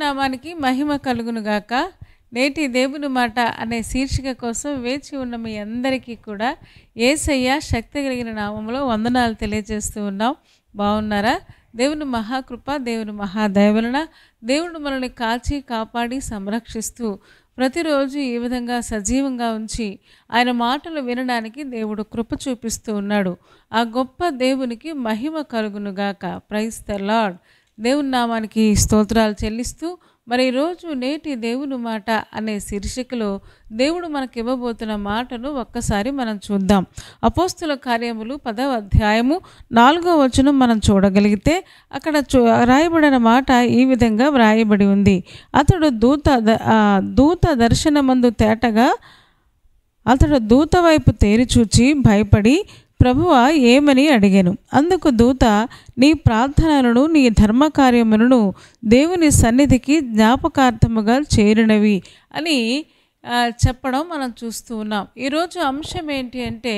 నామానికి మహిమ కలుగునుగాక. నేటి దేవుని మాట అనే శీర్షిక కోసం వేచి ఉన్న మీ అందరికీ కూడా యేసయ్య శక్తి కలిగిన నామంలో వందనాలు తెలియజేస్తూ ఉన్నాం. బాగున్నారా? దేవుని మహాకృప, దేవుని మహాదయ వలన దేవుడు మనల్ని కాచి కాపాడి సంరక్షిస్తూ ప్రతిరోజు ఈ విధంగా సజీవంగా ఉంచి ఆయన మాటలు వినడానికి దేవుడు కృప చూపిస్తూ ఉన్నాడు. ఆ గొప్ప దేవునికి మహిమ కలుగునుగాక. Praise the Lord. దేవుని నామానికి స్తోత్రాలు చెల్లిస్తూ మరి ఈరోజు నేటి దేవుని మాట అనే శీర్షికలో దేవుడు మనకి ఇవ్వబోతున్న మాటను ఒక్కసారి మనం చూద్దాం. అపోస్తుల కార్యములు 10వ అధ్యాయము 4వ వచనం మనం చూడగలిగితే అక్కడ రాయబడిన మాట ఈ విధంగా వ్రాయబడి ఉంది. అతడు దూత దర్శనమందు తేటగా అతడు దూత వైపు తేరిచూచి భయపడి ప్రభువా ఏమని అడిగాను. అందుకు దూత, నీ ప్రార్థనలను నీ ధర్మకార్యములను దేవుని సన్నిధికి జ్ఞాపకార్థముగా చేరినవి అని చెప్పడం మనం చూస్తూ ఉన్నాం. ఈరోజు అంశం ఏంటి అంటే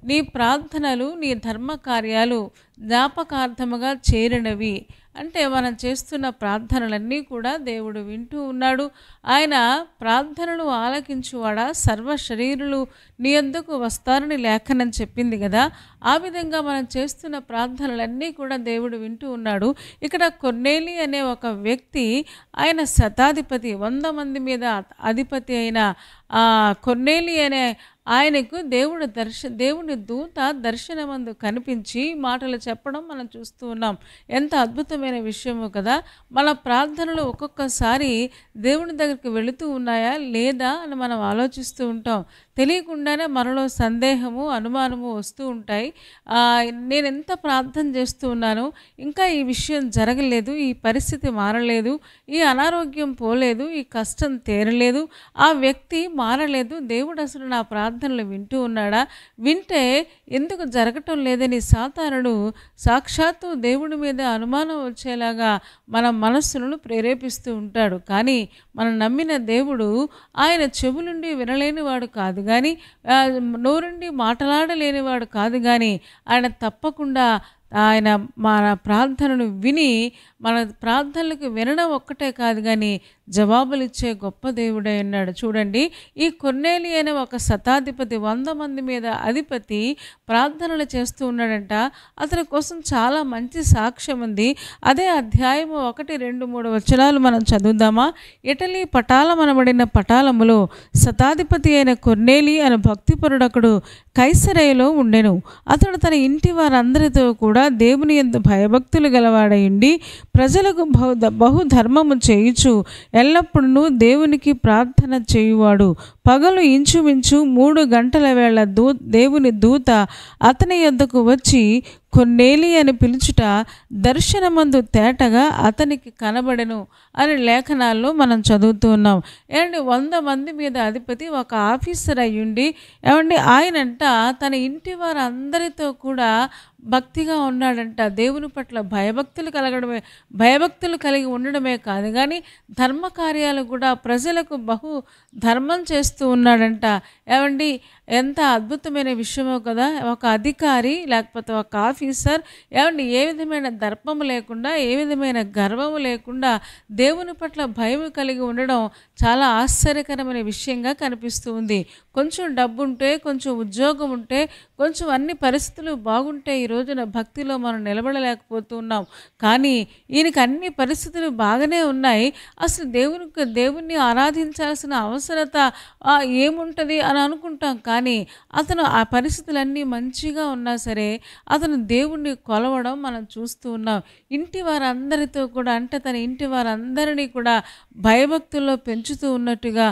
నీ ప్రార్థనలు నీ ధర్మకార్యాలు జ్ఞాపకార్థముగా చేరినవి. అంటే మనం చేస్తున్న ప్రార్థనలన్నీ కూడా దేవుడు వింటూ ఉన్నాడు. ఆయన ప్రార్థనలు ఆలకించువాడా సర్వ శరీరులు నీ యొద్దకు వస్తారని లేఖనం చెప్పింది కదా. ఆ విధంగా మనం చేస్తున్న ప్రార్థనలన్నీ కూడా దేవుడు వింటూ ఉన్నాడు. ఇక్కడ కొర్నేలి అనే ఒక వ్యక్తి, ఆయన శతాధిపతి, 100 మంది మీద అధిపతి అయిన కొర్నేలి అనే ఆయనకు దేవుని దూత దర్శనమందు కనిపించి మాటలు చెప్పడం మనం చూస్తూ ఉన్నాం. ఎంత అద్భుతమైన విషయమో కదా. మన ప్రార్థనలు ఒక్కొక్కసారి దేవుని దగ్గరికి వెళుతూ ఉన్నాయా లేదా అని మనం ఆలోచిస్తూ ఉంటాం. తెలియకుండానే మనలో సందేహము, అనుమానము వస్తూ ఉంటాయి. నేను ఎంత ప్రార్థన చేస్తూ ఉన్నాను, ఇంకా ఈ విషయం జరగలేదు, ఈ పరిస్థితి మారలేదు, ఈ అనారోగ్యం పోలేదు, ఈ కష్టం తీరలేదు, ఆ వ్యక్తి మారలేదు, దేవుడు అసలు నా ప్రార్థనలు వింటూ ఉన్నాడా, వింటే ఎందుకు జరగటం లేదని సాతానుడు సాక్షాత్తు దేవుడి మీద అనుమానం వచ్చేలాగా మన మనస్సులను ప్రేరేపిస్తూ ఉంటాడు. కానీ మనం నమ్మిన దేవుడు ఆయన చెవులుండి వినలేనివాడు కాదు కానీ, నోరుండి మాట్లాడలేనివాడు కాదు కానీ, ఆయన తప్పకుండా ఆయన మన ప్రార్థనను విని మన ప్రార్థనలకు వినడం ఒక్కటే కాదు కానీ జవాబులు ఇచ్చే గొప్ప దేవుడే ఉన్నాడు. చూడండి, ఈ కొర్నేలి అనే ఒక శతాధిపతి, 100 మంది మీద అధిపతి ప్రార్థనలు చేస్తూ ఉన్నాడంట. అతని కోసం చాలా మంచి సాక్ష్యం ఉంది. అదే అధ్యాయము 1, 2, 3 వచనాలు మనం చదువుదామా. ఇటలీ పటాలమనబడిన పటాలములో శతాధిపతి అయిన కొర్నేలి అనే భక్తిపరుడొకడు కైసరయలో ఉండెను. అతడు తన ఇంటి వారందరితో కూడా దేవుని యందు భయభక్తులు గలవాడై ఉండి ప్రజలకు బహుధర్మము చేయుచు ఎల్లప్పుడూ దేవునికి ప్రార్థన చేయువాడు. పగలు ఇంచుమించు 3 గంటల వేళ దేవుని దూత అతని యొద్దకు వచ్చి కొర్నేలి అని పిలుచుట దర్శనమందు తేటగా అతనికి కనబడెను అని లేఖనాల్లో మనం చదువుతూ ఉన్నాం. ఏమండి, 100 మంది మీద అధిపతి, ఒక ఆఫీసర్ అయ్యుండి ఆయనంట తన ఇంటి వారందరితో కూడా భక్తిగా ఉన్నాడంట. దేవుని పట్ల భయభక్తులు కలిగి ఉండడమే కాదు కానీ ధర్మకార్యాలు కూడా ప్రజలకు బహు ధర్మం చేస్తూ ఉన్నాడంట. ఏమండి, ఎంత అద్భుతమైన విషయమో కదా. ఒక అధికారి లేకపోతే ఒక ఆఫీసర్ ఏ విధమైన దర్పము లేకుండా, ఏ విధమైన గర్వము లేకుండా దేవుని పట్ల భయం కలిగి ఉండడం చాలా ఆశ్చర్యకరమైన విషయంగా కనిపిస్తూ ఉంది. కొంచెం డబ్బు ఉంటే, కొంచెం ఉద్యోగం ఉంటే, కొంచెం అన్ని పరిస్థితులు బాగుంటే ఈ రోజున భక్తిలో మనం నిలబడలేకపోతున్నాం. కానీ ఈయనకి అన్ని పరిస్థితులు బాగానే ఉన్నాయి. అసలు దేవుణ్ణి ఆరాధించాల్సిన అవసరత ఏముంటుంది అని అనుకుంటాం. కానీ అతను ఆ పరిస్థితులన్నీ మంచిగా ఉన్నా సరే అతను దేవుణ్ణి కొలవడం మనం చూస్తూ ఉన్నాం. ఇంటి వారందరితో కూడా, అంటే తన ఇంటి వారందరినీ కూడా భయభక్తుల్లో పెంచుతూ ఉన్నట్టుగా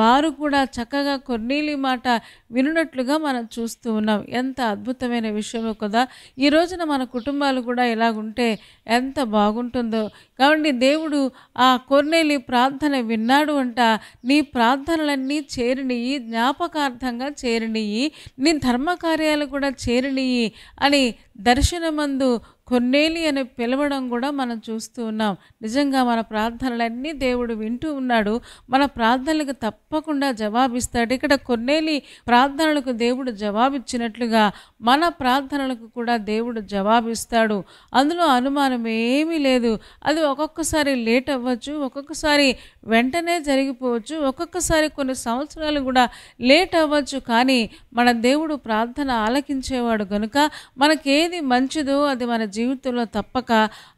వారు కూడా చక్కగా కొర్నేలి మాట వినున్నట్లుగా మనం చూస్తూ ఉన్నాం. ఎంత అద్భుతమైన విషయమో కదా. ఈ రోజున మన కుటుంబాలు కూడా ఇలాగుంటే ఎంత బాగుంటుందో. కాబట్టి దేవుడు ఆ కొర్నేలి ప్రార్థన విన్నాడు అంట. నీ ప్రార్థనలన్నీ చేరినయి, జ్ఞాపకార్థంగా చేరినయి, నీ ధర్మకార్యాలు కూడా చేరినయి అని దర్శనమందు కొర్నేలి అని పిలవడం కూడా మనం చూస్తూ ఉన్నాం. నిజంగా మన ప్రార్థనలన్నీ దేవుడు వింటూ ఉన్నాడు. మన ప్రార్థనలకు తప్పకుండా జవాబిస్తాడు. ఇక్కడ కొర్నేలి ప్రార్థనలకు దేవుడు జవాబిచ్చినట్లుగా మన ప్రార్థనలకు కూడా దేవుడు జవాబిస్తాడు. అందులో అనుమానం ఏమీ లేదు. అది ఒక్కొక్కసారి లేట్ అవ్వచ్చు, ఒక్కొక్కసారి వెంటనే జరిగిపోవచ్చు, ఒక్కొక్కసారి కొన్ని సంవత్సరాలు కూడా లేట్ అవ్వచ్చు. కానీ మన దేవుడు ప్రార్థన ఆలకించేవాడు గనుక మనకేది మంచిదో అది మన జీవితంలో తప్పక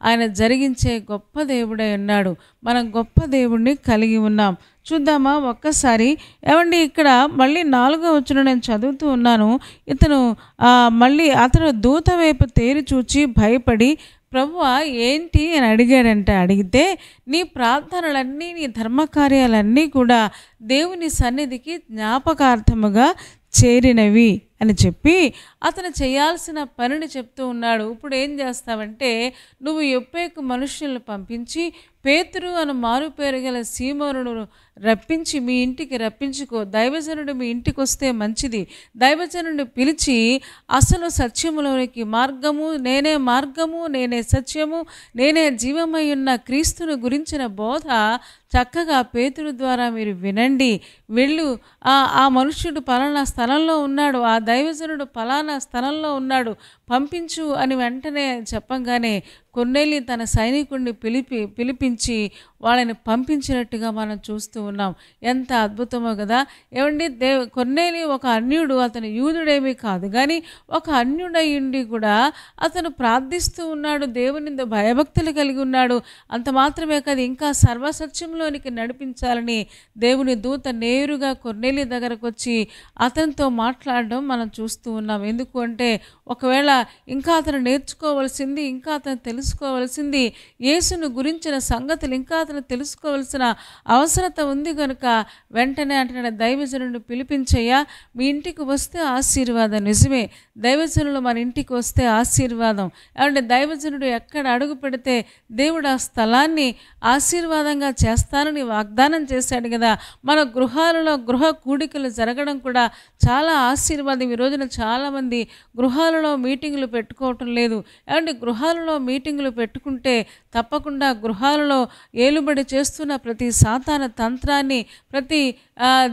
ఆయన జరిగించే గొప్ప దేవుడై ఉన్నాడు. మనం గొప్ప దేవుడిని కలిగి ఉన్నాం. చూద్దామా ఒక్కసారి. ఏమండి, ఇక్కడ మళ్ళీ 4వ వచనం నేను చదువుతూ ఉన్నాను. మళ్ళీ అతను దూత వైపు తేరి చూచి భయపడి, ప్రభువా ఏంటి అని అడిగితే, నీ ప్రార్థనలన్నీ నీ ధర్మకార్యాలన్నీ కూడా దేవుని సన్నిధికి జ్ఞాపకార్థముగా చేరినవి అని చెప్పి అతను చేయాల్సిన పనిని చెప్తూ ఉన్నాడు. ఇప్పుడు ఏం చేస్తావంటే, నువ్వు యొప్పేకు మనుషులను పంపించి పేతురు అని మారు పేరు గల సీమోనును రప్పించి మీ ఇంటికి రప్పించుకో. దైవజనుడు మీ ఇంటికి వస్తే మంచిది. దైవజనుడిని పిలిచి అసలు సత్యములోనికి మార్గము నేనే సత్యము నేనే జీవమై ఉన్న క్రీస్తును గురించిన బోధ చక్కగా పేతురు ద్వారా మీరు వినండి. వెళ్ళు, ఆ మనుష్యుడు పలానా స్థలంలో ఉన్నాడు, ఆ దైవజనుడు పలానా స్థలంలో ఉన్నాడు, పంపించు అని వెంటనే చెప్పంగానే కొర్నేలి తన సైనికుడిని పిలిపించి వాళ్ళని పంపించినట్టుగా మనం చూస్తూ ఉన్నాం. ఎంత అద్భుతమో కదా. ఏమండి, కొర్నేలి ఒక అన్యుడు, అతను యూదుడేమీ కాదు, కానీ ఒక అన్యుడయ్యుండి కూడా అతను ప్రార్థిస్తూ ఉన్నాడు, దేవుని భయభక్తులు కలిగి ఉన్నాడు. అంత మాత్రమే కాదు, ఇంకా సర్వసత్యంలోనికి నడిపించాలని దేవుని దూత నేరుగా కొర్నేలి దగ్గరకు వచ్చి అతనితో మాట్లాడడం మనం చూస్తూ ఉన్నాం. ఎందుకు అంటే, ఒకవేళ ఇంకా అతను నేర్చుకోవలసింది, ఇంకా అతను తెలుసుకోవలసింది, యేసును గురించిన సంగతులు ఇంకా అతను తెలుసుకోవలసిన అవసరత ఉంది కనుక వెంటనే అంటున్నాడు, దైవజనుడిని పిలిపించయ్యా, మీ ఇంటికి వస్తే ఆశీర్వాదం. నిజమే, దైవజనులు మన ఇంటికి వస్తే ఆశీర్వాదం. ఏమంటే దైవజనుడు ఎక్కడ అడుగు పెడితే దేవుడు ఆ స్థలాన్ని ఆశీర్వాదంగా చేస్తానని వాగ్దానం చేశాడు కదా. మన గృహాలలో గృహ కూడికలు జరగడం కూడా చాలా ఆశీర్వాదం. ఈ రోజున చాలామంది గృహాలలో మీటింగులు పెట్టుకోవటం లేదు. ఏమంటే గృహాలలో మీటింగులు పెట్టుకుంటే తప్పకుండా గృహాలలో ఏలుబడి చేస్తున్న ప్రతి సాతాన తంత్రాన్ని, ప్రతి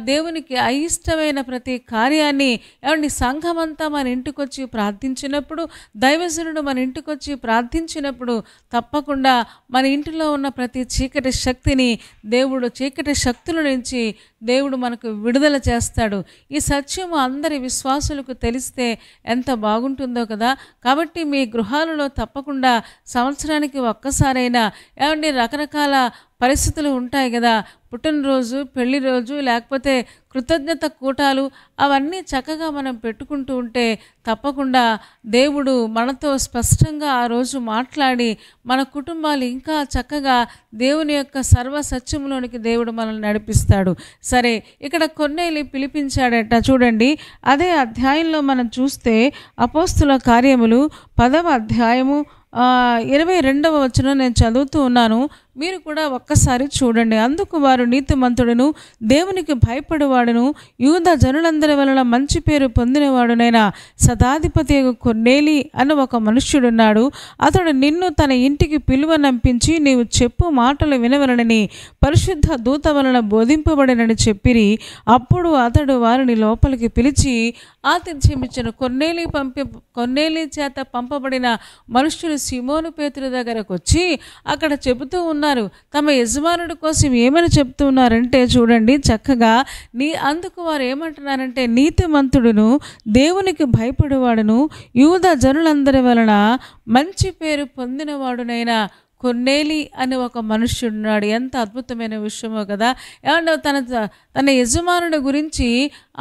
దేవునికి అయిష్టమైన ప్రతి కార్యాన్ని, ఏమంటే సంఘమంతా మన ఇంటికి వచ్చి ప్రార్థించినప్పుడు, దైవజనుడు మన ఇంటికి వచ్చి ప్రార్థించినప్పుడు తప్పకుండా మన ఇంటిలో ఉన్న ప్రతి చీకటి శక్తిని దేవుడు, చీకటి శక్తుల నుంచి దేవుడు మనకు విడుదల చేస్తాడు. ఈ సత్యము అందరి విశ్వాసులకు తెలిస్తే ఎంత బాగుంటుందో కదా. కాబట్టి మీ గృహాలలో తప్పకుండా సంవత్సరానికి ఒక్కసారైనా, ఏమండి రకరకాల పరిస్థితులు ఉంటాయి కదా, పుట్టినరోజు, పెళ్లి రోజు, లేకపోతే కృతజ్ఞత కూటాలు, అవన్నీ చక్కగా మనం పెట్టుకుంటూ ఉంటే తప్పకుండా దేవుడు మనతో స్పష్టంగా ఆ రోజు మాట్లాడి మన కుటుంబాలు ఇంకా చక్కగా దేవుని యొక్క సర్వ సత్యంలోనికి దేవుడు మనల్ని నడిపిస్తాడు. సరే, ఇక్కడ కొర్నేలి పిలిపించాడట. చూడండి, అదే అధ్యాయంలో మనం చూస్తే అపోస్తుల కార్యములు 10వ అధ్యాయము 22వ వచనం నేను చదువుతూ ఉన్నాను. మీరు కూడా ఒక్కసారి చూడండి. అందుకు వారు, నీతిమంతుడును దేవునికి భయపడేవాడును యూద జనులందరి వలన మంచి పేరు పొందినవాడునైనా శతాధిపతి కొర్నేలి అని ఒక మనుష్యుడున్నాడు. అతడు నిన్ను తన ఇంటికి పిలువనంపించి నీవు చెప్పు మాటలు వినవలనని పరిశుద్ధ దూత వలన బోధింపబడినని చెప్పిరి. అప్పుడు అతడు వారిని లోపలికి పిలిచి ఆతిథ్యమిచ్చిన కొర్నేలి చేత పంపబడిన మనుష్యులు సీమోను పేతురు దగ్గరకు వచ్చి అక్కడ చెబుతూ ఉన్నారు. తమ యజమానుడి కోసం ఏమని చెప్తూ ఉన్నారంటే చూడండి చక్కగా, అందుకు వారు ఏమంటున్నారంటే, నీతిమంతుడును దేవునికి భయపడేవాడును యూద జనులందరి వలన మంచి పేరు పొందినవాడునైనా కొర్నేలి అని ఒక మనుష్యుడున్నాడు. ఎంత అద్భుతమైన విషయమో కదా. ఏమంటే తన యజమానుడి గురించి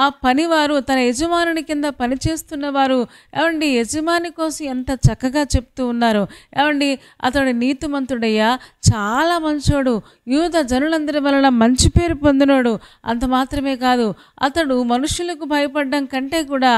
ఆ పనివారు, తన యజమానుని కింద పనిచేస్తున్నవారు ఏమండి యజమాని కోసం ఎంత చక్కగా చెప్తూ ఉన్నారు. ఏమండి, అతడు నీతిమంతుడయ్యా, చాలా మంచోడు, యూద జనులందరి వలన మంచి పేరు పొందినోడు. అంత మాత్రమే కాదు, అతడు మనుషులకు భయపడడం కంటే కూడా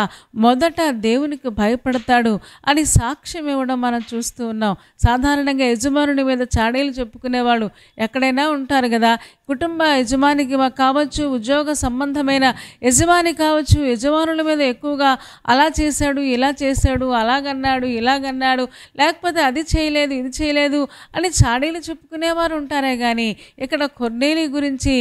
మొదట దేవునికి భయపడతాడు అని సాక్ష్యం ఇవ్వడం మనం చూస్తూ ఉన్నాం. సాధారణంగా యజమానుడు యజమానుని మీద చాడీలు చెప్పుకునేవాళ్ళు ఎక్కడైనా ఉంటారు కదా. కుటుంబ యజమానికి కావచ్చు, ఉద్యోగ సంబంధమైన యజమాని కావచ్చు, యజమానుల మీద ఎక్కువగా అలా చేశాడు, ఇలా చేశాడు, అలాగన్నాడు, ఇలాగన్నాడు, లేకపోతే అది చేయలేదు, ఇది చేయలేదు అని చాడీలు చెప్పుకునేవారు ఉంటారే కానీ ఇక్కడ కొర్నేలి గురించి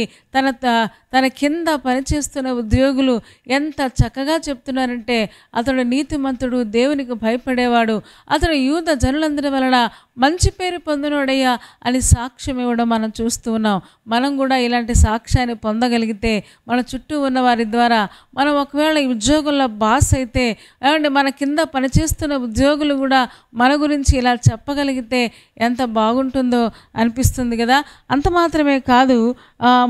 తన కింద పనిచేస్తున్న ఉద్యోగులు ఎంత చక్కగా చెప్తున్నారంటే, అతడు నీతిమంతుడు, దేవునికి భయపడేవాడు, అతడు యూద జనులందరి వలన మంచి పేరు పొందినోడయ్యా అని సాక్ష్యం ఇవ్వడం మనం చూస్తూ ఉన్నాం. మనం కూడా ఇలాంటి సాక్ష్యాన్ని పొందగలిగితే మన చుట్టూ ఉన్న వారి ద్వారా, మనం ఒకవేళ ఉద్యోగుల బాస్ అయితే ఏమంటే మన కింద పనిచేస్తున్న ఉద్యోగులు కూడా మన గురించి ఇలా చెప్పగలిగితే ఎంత బాగుంటుందో అనిపిస్తుంది కదా. అంత మాత్రమే కాదు,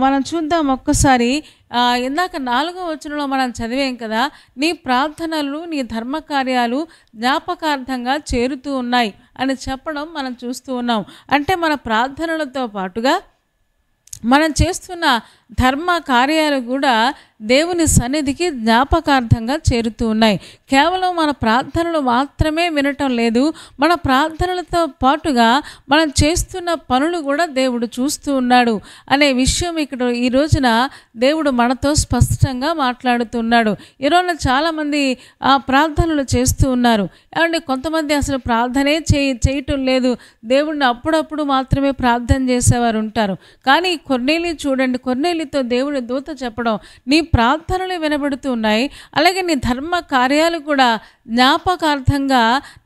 మనం చూద్దాం ఒక్కసారి. ఇందాక 4వ వచనంలో మనం చదివాం కదా, నీ ప్రార్థనలు, నీ ధర్మకార్యాలు జ్ఞాపకార్థంగా చేరుతూ ఉన్నాయి అని చెప్పడం మనం చూస్తూ ఉన్నాం. అంటే మన ప్రార్థనలతో పాటుగా మనం చేస్తున్న ధర్మ కార్యాలు కూడా దేవుని సన్నిధికి జ్ఞాపకార్థంగా చేరుతూ ఉన్నాయి. కేవలం మన ప్రార్థనలు మాత్రమే వినటం లేదు, మన ప్రార్థనలతో పాటుగా మనం చేస్తున్న పనులు కూడా దేవుడు చూస్తూ ఉన్నాడు అనే విషయం ఇక్కడ ఈ రోజున దేవుడు మనతో స్పష్టంగా మాట్లాడుతున్నాడు. ఈరోజు చాలామంది ప్రార్థనలు చేస్తూ ఉన్నారు. ఏమంటే కొంతమంది అసలు ప్రార్థనే చేయటం లేదు, దేవుడిని అప్పుడప్పుడు మాత్రమే ప్రార్థన చేసేవారు ఉంటారు. కానీ కొర్నేలి చూడండి, కొర్నేలితో దేవుని దూత చెప్పడం, నీ ప్రార్థనలు వినబడుతూ ఉన్నాయి, అలాగే నీ ధర్మ కార్యాలు కూడా జ్ఞాపకార్థంగా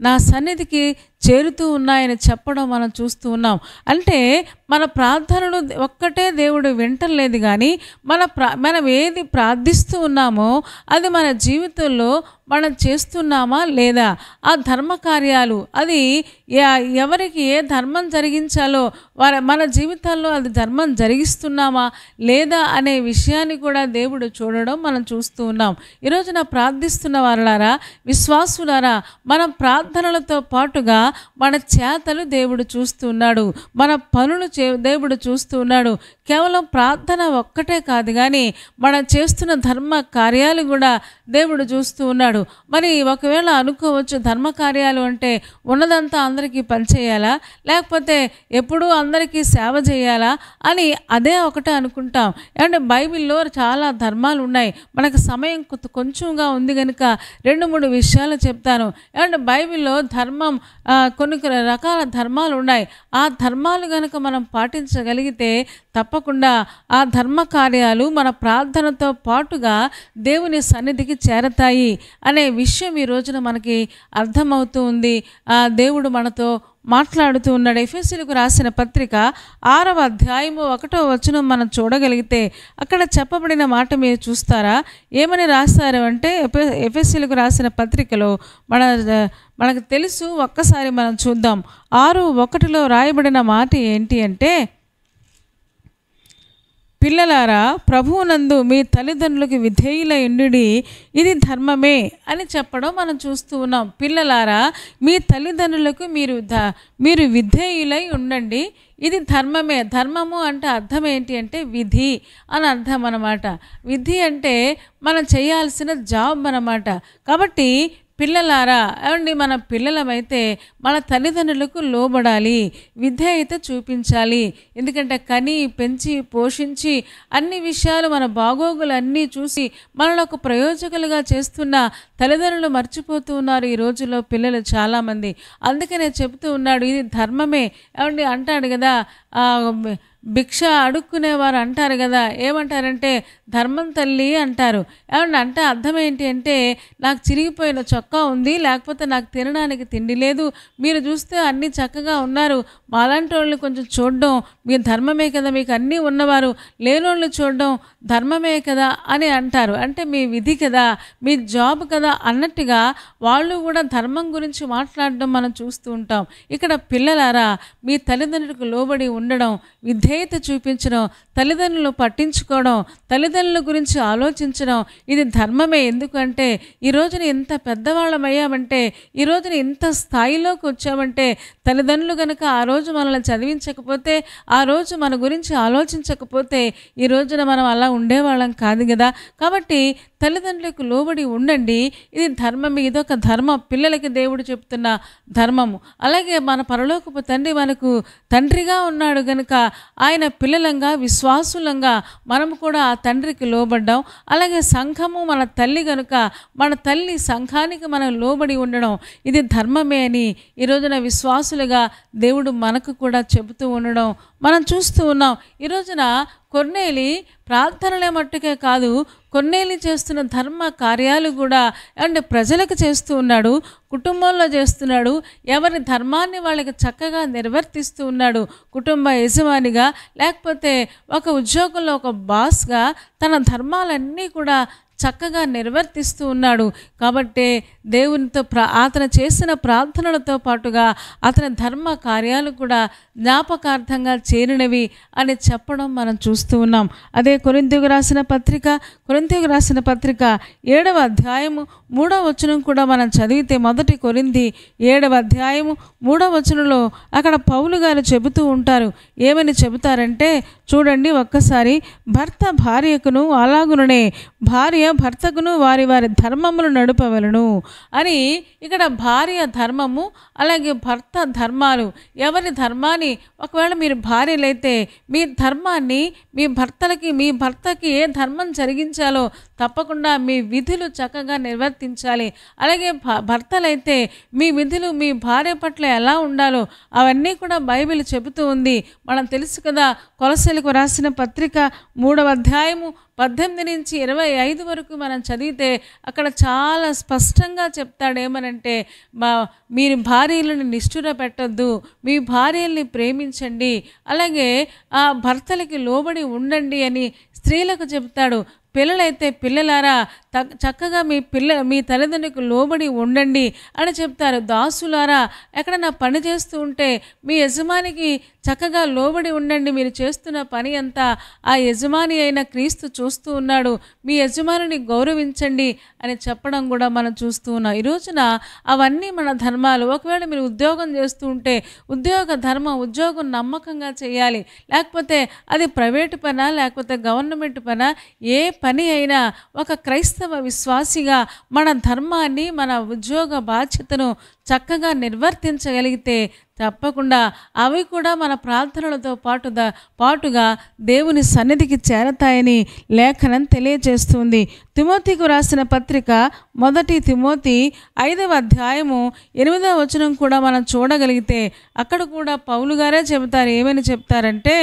నా సన్నిధికి చేరుతూ ఉన్నాయని చెప్పడం మనం చూస్తూ ఉన్నాం. అంటే మన ప్రార్థనలు ఒక్కటే దేవుడు వింటలేదు కానీ మనం ఏది ప్రార్థిస్తూ ఉన్నామో అది మన జీవితంలో మనం చేస్తున్నామా లేదా, ఆ ధర్మ కార్యాలు అది ఎవరికి ఏ ధర్మం జరిగించాలో మన జీవితాల్లో అది ధర్మం జరిగిస్తున్నామా లేదా అనే విషయాన్ని కూడా దేవుడు చూడడం మనం చూస్తూ ఉన్నాం. ఈరోజున ప్రార్థిస్తున్న వారులారా, విశ్వాసులారా, మన ప్రార్థనలతో పాటుగా మన చేతలు దేవుడు చూస్తున్నాడు, మన పనులు దేవుడు చూస్తూ ఉన్నాడు. కేవలం ప్రార్థన ఒక్కటే కాదు కానీ మనం చేస్తున్న ధర్మ కార్యాలు కూడా దేవుడు చూస్తూ ఉన్నాడు. మరి ఒకవేళ అనుకోవచ్చు, ధర్మ కార్యాలు అంటే ఉన్నదంతా అందరికీ పనిచేయాలా, లేకపోతే ఎప్పుడూ అందరికీ సేవ చేయాలా అని అదే ఒకటే అనుకుంటాం. ఏమంటే బైబిల్లో చాలా ధర్మాలు ఉన్నాయి. మనకు సమయం కొంచెంగా ఉంది కనుక 2-3 విషయాలు చెప్తాను. ఏమంటే బైబిల్లో ధర్మం కొన్ని రకాల ధర్మాలు ఉన్నాయి. ఆ ధర్మాలు కనుక మనం పాటించగలిగితే తప్పకుండా ఆ ధర్మ కార్యాలు మన ప్రార్థనతో పాటుగా దేవుని సన్నిధికి చేరతాయి అనే విషయం ఈ రోజున మనకి అర్థమవుతూ ఉంది. దేవుడు మనతో మాట్లాడుతూ ఉన్నాడు. ఎఫెసీయులకు రాసిన పత్రిక 6వ అధ్యాయము 1వ వచనం మనం చూడగలిగితే అక్కడ చెప్పబడిన మాట మీరు చూస్తారా? ఏమని రాస్తారు అంటే, ఎఫెసీయులకు రాసిన పత్రికలో మనకు తెలుసు, ఒక్కసారి మనం చూద్దాం. 6:1 రాయబడిన మాట ఏంటి అంటే, పిల్లలారా, ప్రభువునందు మీ తల్లిదండ్రులకు విధేయులై ఉండుడి, ఇది ధర్మమే అని చెప్పడం మనం చూస్తూ ఉన్నాం. పిల్లలారా, మీ తల్లిదండ్రులకు మీరు విధేయులై ఉండండి, ఇది ధర్మమే. ధర్మము అంటే అర్థం ఏంటి అంటే విధి అని అర్థం అన్నమాట. విధి అంటే మనం చేయాల్సిన జాబ్ అన్నమాట. కాబట్టి పిల్లలారా, ఏమండి, మన పిల్లలమైతే మన తల్లిదండ్రులకు లోబడాలి, విధేయత చూపించాలి. ఎందుకంటే కని పెంచి పోషించి అన్ని విషయాలు మన బాగోగులు అన్నీ చూసి మనల్ని ఒక ప్రయోజకులుగా చేస్తున్న తల్లిదండ్రులు మర్చిపోతూ ఉన్నారు ఈ రోజుల్లో పిల్లలు చాలామంది. అందుకనే చెబుతూ ఉన్నాడు, ఇది ధర్మమే. ఏమండి అంటాడు కదా, భిక్ష అడుక్కునేవారు అంటారు కదా, ఏమంటారంటే ధర్మం తల్లి అంటారు. ఏమన్నా అంటే అర్థం ఏంటి అంటే, నాకు చిరిగిపోయిన చొక్కా ఉంది, లేకపోతే నాకు తినడానికి తిండి లేదు, మీరు చూస్తే అన్నీ చక్కగా ఉన్నారు, మాలాంటి వాళ్ళని కొంచెం చూడడం మీ ధర్మమే కదా, మీకు అన్నీ ఉన్నవారు లేనోళ్ళు చూడడం ధర్మమే కదా అని అంటారు. అంటే మీ విధి కదా, మీ జాబ్ కదా అన్నట్టుగా వాళ్ళు కూడా ధర్మం గురించి మాట్లాడడం మనం చూస్తూ ఉంటాం. ఇక్కడ పిల్లలారా, మీ తల్లిదండ్రులకు లోబడి ఉండడం, విధేయ విధేయత చూపించడం, తల్లిదండ్రులను పట్టించుకోవడం, తల్లిదండ్రుల గురించి ఆలోచించడం ఇది ధర్మమే. ఎందుకంటే ఈ రోజున ఇంత పెద్దవాళ్ళమయ్యామంటే, ఈ రోజున ఇంత స్థాయిలోకి వచ్చామంటే తల్లిదండ్రులు కనుక ఆ రోజు మనల్ని చదివించకపోతే, ఆ రోజు మన గురించి ఆలోచించకపోతే ఈ రోజున మనం అలా ఉండేవాళ్ళం కాదు కదా. కాబట్టి తల్లిదండ్రులకు లోబడి ఉండండి, ఇది ధర్మం. ఇదొక ధర్మం, పిల్లలకి దేవుడు చెప్తున్న ధర్మము. అలాగే మన పరలోకపు తండ్రి మనకు తండ్రిగా ఉన్నాడు కనుక ఆయన పిల్లలంగా, విశ్వాసులంగా మనం కూడా ఆ తండ్రికి లోబడ్డాం. అలాగే సంఘము మన తల్లి కనుక మన తల్లి సంఘానికి మనం లోబడి ఉండడం ఇది ధర్మమే అని ఈ రోజున విశ్వాసులుగా దేవుడు మనకు కూడా చెబుతూ ఉండడం మనం చూస్తూ ఉన్నాం. ఈ రోజున కొర్నేలి ప్రార్థనలే మట్టుకే కాదు, కొర్నేలి చేస్తున్న ధర్మ కార్యాలు కూడా అండ్ ప్రజలకు చేస్తూ ఉన్నాడు, కుటుంబంలో చేస్తున్నాడు. ఎవరి ధర్మాన్ని వాళ్ళకి చక్కగా నిర్వర్తిస్తూ ఉన్నాడు. కుటుంబ యజమానిగా, లేకపోతే ఒక ఉద్యోగంలో ఒక బాస్గా తన ధర్మాలన్నీ కూడా చక్కగా నిర్వర్తిస్తూ ఉన్నాడు. కాబట్టి దేవునితో అతను చేసిన ప్రార్థనలతో పాటుగా అతని ధర్మ కార్యాలు కూడా జ్ఞాపకార్థంగా చేరినవి అని చెప్పడం మనం చూస్తూ ఉన్నాం. అదే కొరింథీయులకు రాసిన పత్రిక 7వ అధ్యాయము 3వ వచనం కూడా మనం చదివితే, మొదటి కొరింథీ 7వ అధ్యాయము 3వ వచనంలో అక్కడ పౌలు గారు చెబుతూ ఉంటారు. ఏమని చెబుతారంటే చూడండి ఒక్కసారి, భర్త భార్యకును అలాగుననే భార్య భర్తకును వారి వారి ధర్మములు నడుపవలను అని. ఇక్కడ భార్య ధర్మము, అలాగే భర్త ధర్మాలు. ఎవరి ధర్మాన్ని, ఒకవేళ మీరు భార్యలైతే మీ ధర్మాన్ని మీ భర్తకి ఏ ధర్మం జరిగించాలో తప్పకుండా మీ విధులు చక్కగా నిర్వర్తించాలి. అలాగే భర్తలైతే మీ విధులు మీ భార్య పట్ల ఎలా ఉండాలో అవన్నీ కూడా బైబిల్ చెబుతూ ఉంది. మనం తెలుసు కదా, కొలస్సీలకు రాసిన పత్రిక 3వ అధ్యాయము 18 నుంచి 25 వరకు మనం చదివితే అక్కడ చాలా స్పష్టంగా చెప్తాడు. ఏమనంటే, మీరు భార్యలను నిష్ఠుర పెట్టొద్దు, మీ భార్యల్ని ప్రేమించండి, అలాగే ఆ భర్తలకి లోబడి ఉండండి అని స్త్రీలకు చెప్తాడు. పిల్లలైతే పిల్లలారా చక్కగా మీ తల్లిదండ్రులకు లోబడి ఉండండి అని చెప్తారు. దాసులారా ఎక్కడన్నా పని చేస్తూ ఉంటే మీ యజమానికి చక్కగా లోబడి ఉండండి, మీరు చేస్తున్న పని అంతా ఆ యజమాని అయిన క్రీస్తు చూస్తూ ఉన్నాడు, మీ యజమానిని గౌరవించండి అని చెప్పడం కూడా మనం చూస్తూ ఉన్నాం. ఈ రోజున అవన్నీ మన ధర్మాలు. ఒకవేళ మీరు ఉద్యోగం చేస్తూ ఉంటే ఉద్యోగం నమ్మకంగా చేయాలి. లేకపోతే అది ప్రైవేటు పనా లేకపోతే గవర్నమెంట్ పనా, ఏ పని అయినా ఒక క్రైస్తవ విశ్వాసిగా మన ధర్మాన్ని, మన ఉద్యోగ బాధ్యతను చక్కగా నిర్వర్తించగలిగితే తప్పకుండా అవి కూడా మన ప్రార్థనలతో పాటుగా దేవుని సన్నిధికి చేరతాయని లేఖనం తెలియజేస్తుంది. తిమోతికు రాసిన పత్రిక 1 తిమోతి 5వ అధ్యాయము 8వ వచనం కూడా మనం చూడగలిగితే అక్కడ కూడా పౌలు గారే చెబుతారు. ఏమని చెప్తారంటే,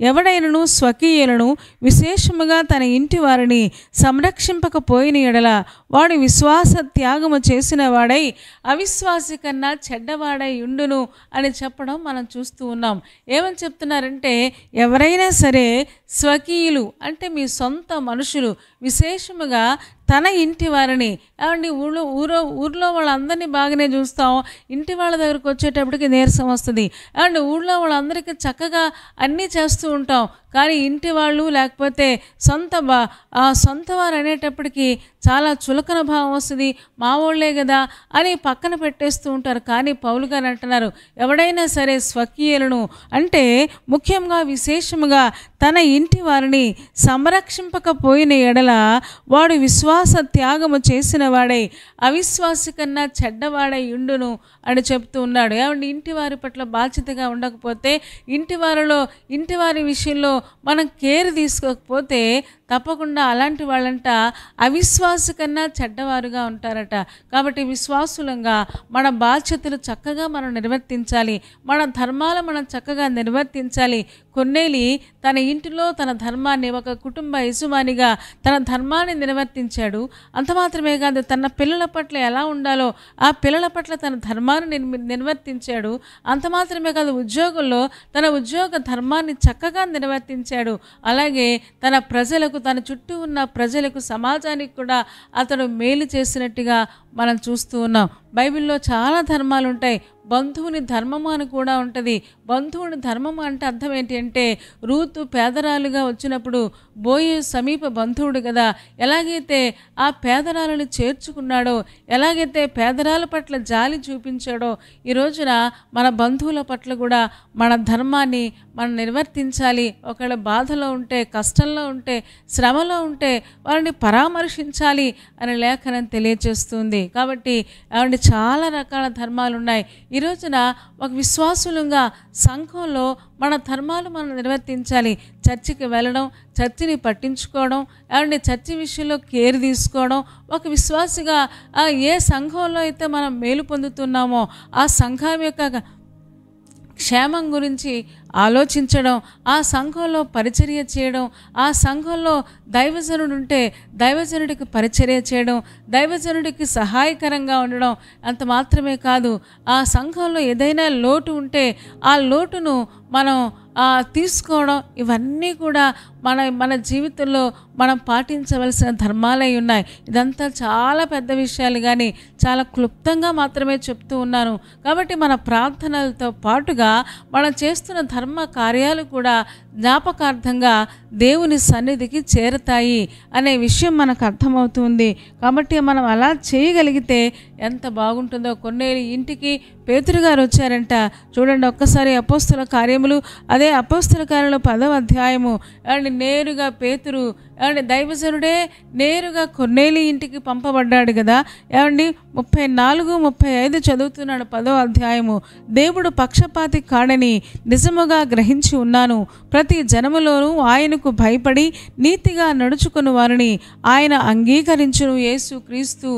ఎవడైనను స్వకీయులను విశేషముగా తన ఇంటి వారిని సంరక్షింపకపోయిన ఎడల వాడు విశ్వాస త్యాగము చేసిన వాడై అవిశ్వాసి కన్నా చెడ్డవాడై ఉండును అని చెప్పడం మనం చూస్తూ ఉన్నాం. ఏమని చెప్తున్నారంటే, ఎవరైనా సరే స్వకీయులు అంటే మీ సొంత మనుషులు, విశేషముగా తన ఇంటి వారిని, ఏమండి ఊర్లో వాళ్ళందరినీ బాగానే చూస్తాం, ఇంటి వాళ్ళ దగ్గరకు వచ్చేటప్పటికి నీరసం వస్తుంది. ఏమండి ఊళ్ళో వాళ్ళందరికీ చక్కగా అన్నీ చేస్తూ ఉంటాం, కానీ ఇంటి వాళ్ళు లేకపోతే సొంత వారు అనేటప్పటికీ చాలా చులకన భావం వస్తుంది. మా వాళ్ళే కదా అని పక్కన పెట్టేస్తూ ఉంటారు. కానీ పౌలు గారు అంటున్నారు, ఎవడైనా సరే స్వకీయులను అంటే ముఖ్యంగా విశేషముగా తన ఇంటి వారిని సంరక్షింపకపోయిన ఎడల వాడు విశ్వాస త్యాగము చేసిన వాడై అవిశ్వాసి కన్నా చెడ్డవాడై ఉండును అని చెప్తూ ఉన్నాడు. ఏమంటే ఇంటి వారి పట్ల బాధ్యతగా ఉండకపోతే, ఇంటి వారి విషయంలో మనం కేర్ తీసుకోకపోతే తప్పకుండా అలాంటి వాళ్ళంట అవిశ్వాసి కన్నా చెడ్డవారుగా ఉంటారట. కాబట్టి విశ్వాసులంగా మన బాధ్యతలు చక్కగా మనం నిర్వర్తించాలి, మన ధర్మాలు మనం చక్కగా నిర్వర్తించాలి. కొర్నేలి తన ఇంటిలో తన ధర్మాన్ని, ఒక కుటుంబ యజమానిగా తన ధర్మాన్ని నిర్వర్తించాడు. అంత మాత్రమే కాదు, తన పిల్లల పట్ల ఎలా ఉండాలో ఆ పిల్లల పట్ల తన ధర్మాన్ని నిర్వర్తించాడు. అంత మాత్రమే కాదు, ఉద్యోగంలో తన ఉద్యోగ ధర్మాన్ని చక్కగా నిర్వర్తించాడు. అలాగే తన ప్రజలకు, తన చుట్టూ ఉన్న ప్రజలకు, సమాజానికి కూడా అతడు మేలు చేసినట్టుగా మనం చూస్తూ ఉన్నాం. బైబిల్లో చాలా ధర్మాలు ఉంటాయి. బంధువుని ధర్మము అని కూడా ఉంటుంది. బంధువుని ధర్మము అంటే అర్థం ఏంటి అంటే, రూతు పేదరాలుగా వచ్చినప్పుడు బోయజు సమీప బంధువుడు కదా, ఎలాగైతే ఆ పేదరాలను చేర్చుకున్నాడో, ఎలాగైతే పేదరాల పట్ల జాలి చూపించాడో, ఈ రోజున మన బంధువుల పట్ల కూడా మన ధర్మాన్ని మనం నిర్వర్తించాలి. ఒకవేళ బాధలో ఉంటే, కష్టంలో ఉంటే, శ్రమలో ఉంటే వారిని పరామర్శించాలి అని లేఖనం తెలియజేస్తుంది. కాబట్టి అవంటి చాలా రకాల ధర్మాలు ఉన్నాయి. ఈ రోజున ఒక విశ్వాసులుగా సంఘంలో మన ధర్మాలు మనం నిర్వర్తించాలి. చర్చికి వెళ్ళడం, చర్చిని పట్టించుకోవడం, ఏమంటే చర్చి విషయంలో కేర్ తీసుకోవడం, ఒక విశ్వాసిగా ఏ సంఘంలో అయితే మనం మేలు పొందుతున్నామో ఆ సంఘం యొక్క క్షేమం గురించి ఆలోచించడం, ఆ సంఘంలో పరిచర్య చేయడం, ఆ సంఘంలో దైవజనుడు ఉంటే దైవజనుడికి పరిచర్య చేయడం, దైవజనుడికి సహాయకరంగా ఉండడం. అంత మాత్రమే కాదు, ఆ సంఘంలో ఏదైనా లోటు ఉంటే ఆ లోటును మనం తీసుకోవడం, ఇవన్నీ కూడా మన జీవితంలో మనం పాటించవలసిన ధర్మాలై ఉన్నాయి. ఇదంతా చాలా పెద్ద విషయాలు కానీ చాలా క్లుప్తంగా మాత్రమే చెప్తూ ఉన్నాను. కాబట్టి మన ప్రార్థనలతో పాటుగా మనం చేస్తున్న ధర్మ కార్యాలు కూడా జ్ఞాపకార్థంగా దేవుని సన్నిధికి చేరతాయి అనే విషయం మనకు అర్థమవుతుంది. కాబట్టి మనం అలా చేయగలిగితే ఎంత బాగుంటుందో. కొన్నేళ్ళు ఇంటికి పేతురు గారు వచ్చారంట. చూడండి ఒక్కసారి అపోస్తుల కార్యములు, అదే అపోస్తుల కార్యములు 10వ అధ్యాయము. అండ్ నేరుగా పేతురు ఏమండి దైవజనుడే నేరుగా కొన్నేలి ఇంటికి పంపబడ్డాడు కదా. ఏమండి 34, 35 చదువుతున్నాడు 10వ అధ్యాయము. దేవుడు పక్షపాతి కాడని నిజముగా గ్రహించి ఉన్నాను. ప్రతి జనములోనూ ఆయనకు భయపడి నీతిగా నడుచుకుని వారిని ఆయన అంగీకరించును. యేసు క్రీస్తు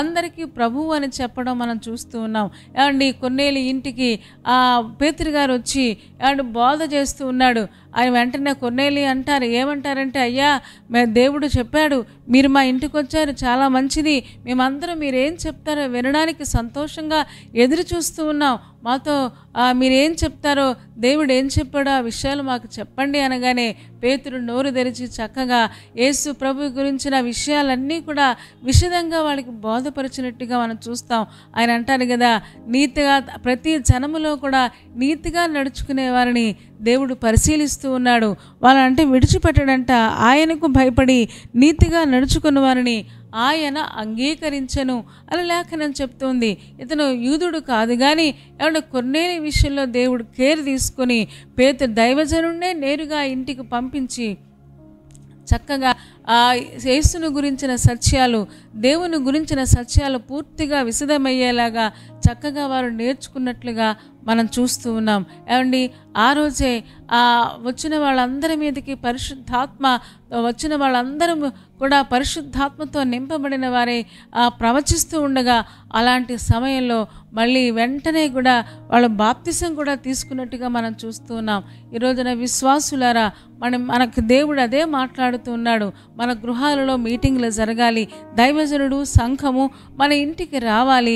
అందరికీ ప్రభువు అని చెప్పడం మనం చూస్తూ ఉన్నాం. ఏమండి కొన్నేలి ఇంటికి పేతురు గారు వచ్చి ఏమండి బోధ చేస్తూ ఉన్నాడు. ఆయన వెంటనే కొన్నేలి అంటారు, ఏమంటారంటే, అయ్యా దేవుడు చెప్పాడు, మీరు మా ఇంటికి వచ్చారు, చాలా మంచిది, మేమందరం మీరేం చెప్తారో వినడానికి సంతోషంగా ఎదురు చూస్తూ ఉన్నాం. మాతో మీరేం చెప్తారో, దేవుడు ఏం చెప్పాడో ఆ విషయాలు మాకు చెప్పండి అనగానే పేతురు నోరు తెరిచి చక్కగా యేసు ప్రభు గురించిన విషయాలన్నీ కూడా విశదంగా వాళ్ళకి బోధపరిచినట్టుగా మనం చూస్తాం. ఆయన అంటారు కదా, నీతిగా ప్రతి జనములో కూడా నీతిగా నడుచుకునే వారిని దేవుడు పరిశీలిస్తూ ఉన్నాడు. వాళ్ళంటే విడిచిపెట్టడంట. ఆయనకు భయపడి నీతిగా నడుచుకున్న వారిని ఆయన అంగీకరించను అని లేఖనం చెప్తుంది. ఇతను యూదుడు కాదు కానీ ఏమన్నా కొన్నేలి విషయంలో దేవుడు కేర్ తీసుకొని పేతురు దైవజనుడినే నేరుగా ఇంటికి పంపించి చక్కగా యేసును గురించిన సత్యాలు, దేవుని గురించిన సత్యాలు పూర్తిగా విశదమయ్యేలాగా చక్కగా వారు నేర్చుకున్నట్లుగా మనం చూస్తూ ఉన్నాం. ఏమండి ఆ రోజే వచ్చిన వాళ్ళందరి మీదకి పరిశుద్ధాత్మ వచ్చిన వాళ్ళందరూ కూడా పరిశుద్ధాత్మతో నింపబడిన వారే ప్రవచిస్తూ ఉండగా అలాంటి సమయంలో మళ్ళీ వెంటనే కూడా వాళ్ళ బాప్తిసం కూడా తీసుకున్నట్టుగా మనం చూస్తూ ఉన్నాం. ఈ రోజున విశ్వాసులారా మనకు దేవుడు అదే మాట్లాడుతూ ఉన్నాడు. మన గృహాలలో మీటింగ్లు జరగాలి, దైవజనుడు సంఘము మన ఇంటికి రావాలి,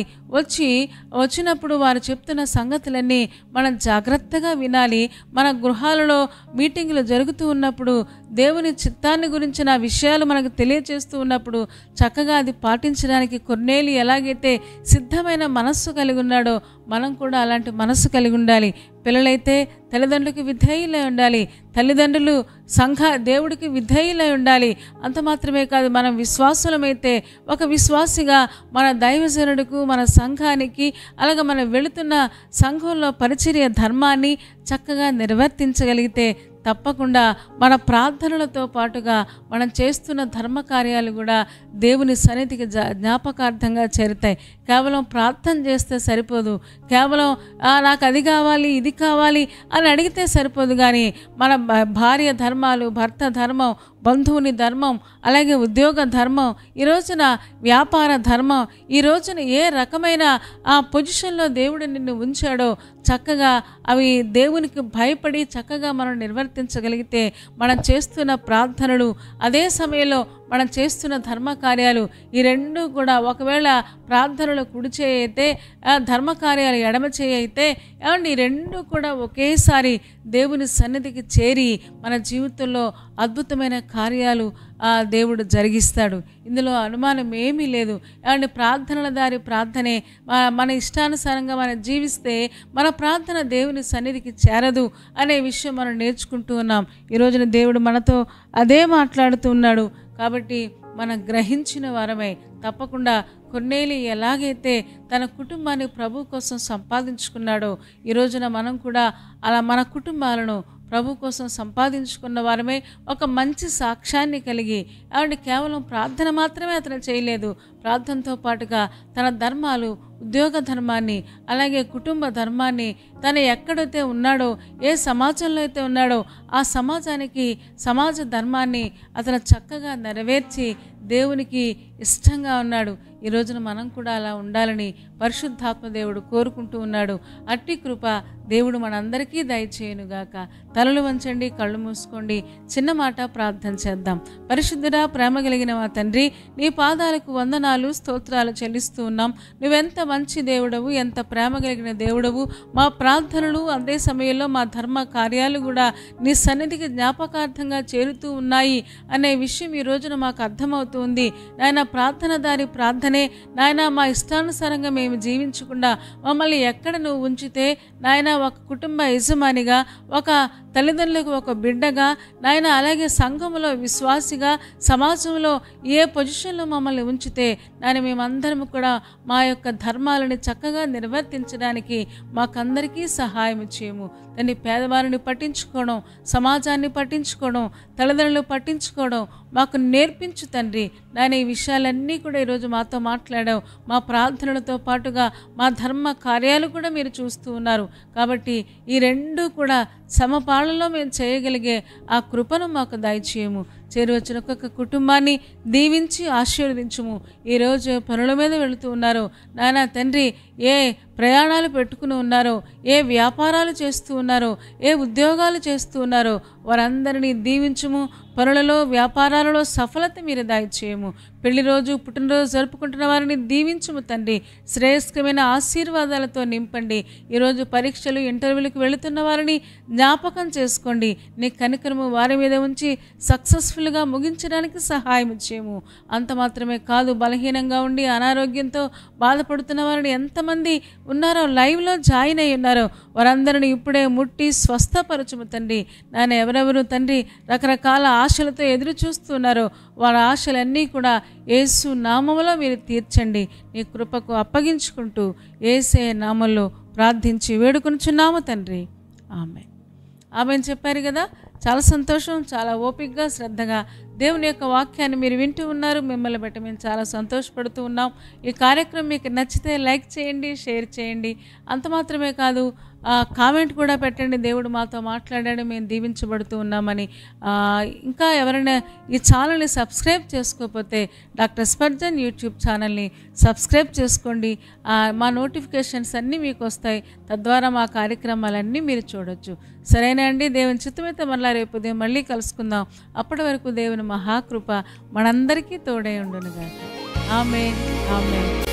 వచ్చినప్పుడు వారు చెప్తున్న సంగతులన్నీ మనం జాగ్రత్తగా వినాలి. మన గృహాలలో మీటింగ్లు జరుగుతూ ఉన్నప్పుడు దేవుని చిత్తాన్ని గురించిన విషయాలు మనకు తెలియచేస్తూ ఉన్నప్పుడు చక్కగా అది పాటించడానికి కొన్నేలి ఎలాగైతే సిద్ధమైన మనస్సు కలిగి ఉన్నాడో మనం కూడా అలాంటి మనస్సు కలిగి ఉండాలి. పిల్లలైతే తల్లిదండ్రులకు విధేయులై ఉండాలి, తల్లిదండ్రులు దేవుడికి విధేయులై ఉండాలి. అంత మాత్రమే కాదు, మనం విశ్వాసులమైతే ఒక విశ్వాసిగా మన దైవజనుడికి, మన సంఘానికి, అలాగే మనం వెళుతున్న సంఘంలో పరిచర్య ధర్మాన్ని చక్కగా నిర్వర్తించగలిగితే తప్పకుండా మన ప్రార్థనలతో పాటుగా మనం చేస్తున్న ధర్మ కార్యాలు కూడా దేవుని సన్నిధికి జ్ఞాపకార్థంగా చేరుతాయి. కేవలం ప్రార్థన చేస్తే సరిపోదు, కేవలం నాకు అది కావాలి ఇది కావాలి అని అడిగితే సరిపోదు. కానీ మన భార్య ధర్మాలు, భర్త ధర్మం, బంధువుని ధర్మం, అలాగే ఉద్యోగ ధర్మం, ఈ రోజున వ్యాపార ధర్మం, ఈ రోజున ఏ రకమైన పొజిషన్లో దేవుడు నిన్ను ఉంచాడో చక్కగా అవి దేవునికి భయపడి చక్కగా మనం నిర్వర్తించగలిగితే మనం చేస్తున్న ప్రార్థనలు, అదే సమయంలో మనం చేస్తున్న ధర్మ కార్యాలు ఈ రెండు కూడా ఒకవేళ ప్రార్థనలు కుడి చేయి అయితే, ధర్మ కార్యాలు ఎడమ చేయి అయితే, ఏమండి ఈ రెండు కూడా ఒకేసారి దేవుని సన్నిధికి చేరి మన జీవితంలో అద్భుతమైన కార్యాలు దేవుడు జరిగిస్తాడు. ఇందులో అనుమానం ఏమీ లేదు. ఏమంటే ప్రార్థనల దారి ప్రార్థనే. మన ఇష్టానుసారంగా మనం జీవిస్తే మన ప్రార్థన దేవుని సన్నిధికి చేరదు అనే విషయం మనం నేర్చుకుంటూ ఉన్నాం. ఈ రోజున దేవుడు మనతో అదే మాట్లాడుతూ ఉన్నాడు. కాబట్టి మనం గ్రహించిన వారమే. తప్పకుండా కొర్నేలి ఎలాగైతే తన కుటుంబాన్ని ప్రభు కోసం సంపాదించుకున్నాడో, ఈ రోజున మనం కూడా అలా మన కుటుంబాలను ప్రభు కోసం సంపాదించుకున్న వారమే. ఒక మంచి సాక్ష్యాన్ని కలిగి, కాబట్టి కేవలం ప్రార్థన మాత్రమే అతను చేయలేదు. ప్రార్థనతో పాటుగా తన ధర్మాలు, ఉద్యోగ ధర్మాన్ని, అలాగే కుటుంబ ధర్మాన్ని, తను ఎక్కడైతే ఉన్నాడో, ఏ సమాజంలో అయితే ఉన్నాడో ఆ సమాజ ధర్మాన్ని అతను చక్కగా నెరవేర్చి దేవునికి ఇష్టంగా ఉన్నాడు. ఈ రోజున మనం కూడా అలా ఉండాలని పరిశుద్ధాత్మ దేవుడు కోరుకుంటూ ఉన్నాడు. అట్టి కృప దేవుడు మనందరికీ దయచేయునుగాక. తలలు వంచండి, కళ్ళు మూసుకోండి. చిన్న మాట ప్రార్థన చేద్దాం. పరిశుద్ధుడా, ప్రేమ కలిగిన మా తండ్రి, నీ పాదాలకు వందనాలు, స్తోత్రాలు చెల్లిస్తూ ఉన్నాం. నువ్వెంత మంచి దేవుడవు, ఎంత ప్రేమ కలిగిన దేవుడవు. మా ప్రార్థనలు అదే సమయంలో మా ధర్మ కార్యాలు కూడా నీ సన్నిధికి జ్ఞాపకార్థంగా చేరుతూ ఉన్నాయి అనే విషయం ఈ రోజున మాకు అర్థమవుతుంది. నాయన ప్రార్థన దారి ప్రార్థనే. నాయన మా ఇష్టానుసారంగా మేము జీవించకుండా మమ్మల్ని ఎక్కడ నువ్వు ఉంచితే నాయన ఒక కుటుంబ యజమానిగా, ఒక తల్లిదండ్రులకు ఒక బిడ్డగా, నాయన అలాగే సంఘంలో విశ్వాసిగా, సమాజంలో ఏ పొజిషన్లో మమ్మల్ని ఉంచితే నాయన మేమందరం కూడా మా యొక్క ధర్మాలని చక్కగా నిర్వర్తించడానికి మాకందరికీ సహాయం చేయము తండ్రి. పేదవారిని పట్టించుకోవడం, సమాజాన్ని పట్టించుకోవడం, తల్లిదండ్రులు పట్టించుకోవడం మాకు నేర్పించు తండ్రి. నాయన ఈ విషయాలన్నీ కూడా ఈరోజు మాతో మాట్లాడావు. మా ప్రార్థనలతో పాటుగా మా ధర్మ కార్యాలు కూడా మీరు చూస్తూ ఉన్నారు. కాబట్టి ఈ రెండు కూడా సమపాళనలో మేము చేయగలిగే ఆ కృపను మాకు దయచేయము. చేరువచ్చిన ఒక్కొక్క కుటుంబాన్ని దీవించి ఆశీర్వదించుము. ఈరోజు పనుల మీద వెళుతూ ఉన్నారు నాయన తండ్రి, ఏ ప్రయాణాలు పెట్టుకుని ఉన్నారో, ఏ వ్యాపారాలు చేస్తూ ఉన్నారో, ఏ ఉద్యోగాలు చేస్తూ ఉన్నారో వారందరినీ దీవించుము. పనులలో, వ్యాపారాలలో సఫలత మీరు దయచేయము. పెళ్లి రోజు, పుట్టినరోజు జరుపుకుంటున్న వారిని దీవించుము తండ్రి. శ్రేయస్కరమైన ఆశీర్వాదాలతో నింపండి. ఈరోజు పరీక్షలు, ఇంటర్వ్యూలకు వెళుతున్న వారిని జ్ఞాపకం చేసుకోండి. నీ కనికరము వారి మీద ఉంచి సక్సెస్ఫుల్గా ముగించడానికి సహాయం చేయము. అంత మాత్రమే కాదు, బలహీనంగా ఉండి అనారోగ్యంతో బాధపడుతున్న వారిని ఎంతమంది ఉన్నారో, లైవ్లో జాయిన్ అయి ఉన్నారో వారందరినీ ఇప్పుడే ముట్టి స్వస్థపరచుము తండ్రి. నాన్న ఎవరెవరు తండ్రి రకరకాల ఆశలతో ఎదురు చూస్తున్నారో వారి ఆశలన్నీ కూడా యేసు నామములో మీరు తీర్చండి. నీ కృపకు అప్పగించుకుంటూ యేసే నామములో ప్రార్థించి వేడుకొనుచున్నాము తండ్రి. ఆమెన్ చెప్పారు కదా. చాలా సంతోషం. చాలా ఓపికగా, శ్రద్ధగా దేవుని యొక్క వాక్యాన్ని మీరు వింటూ ఉన్నారు. మిమ్మల్ని బట్టి మేము చాలా సంతోషపడుతూ ఉన్నాం. ఈ కార్యక్రమం మీకు నచ్చితే లైక్ చేయండి, షేర్ చేయండి. అంత మాత్రమే కాదు, కామెంట్ కూడా పెట్టండి. దేవుడు మాతో మాట్లాడాడు, మేము దీవించబడుతూ ఉన్నామని. ఇంకా ఎవరైనా ఈ ఛానల్ని సబ్స్క్రైబ్ చేసుకోకపోతే డాక్టర్ స్పర్జన్ యూట్యూబ్ ఛానల్ని సబ్స్క్రైబ్ చేసుకోండి. మా నోటిఫికేషన్స్ అన్నీ మీకు వస్తాయి. తద్వారా మా కార్యక్రమాలన్నీ మీరు చూడొచ్చు. సరేనా అండి? దేవుని చిత్తమైతే మళ్ళీ రేపు ఉదయం మళ్ళీ కలుసుకుందాం. అప్పటి వరకు దేవుని మహాకృప మనందరికీ తోడై ఉండునుగాక. ఆమేన్, ఆమేన్.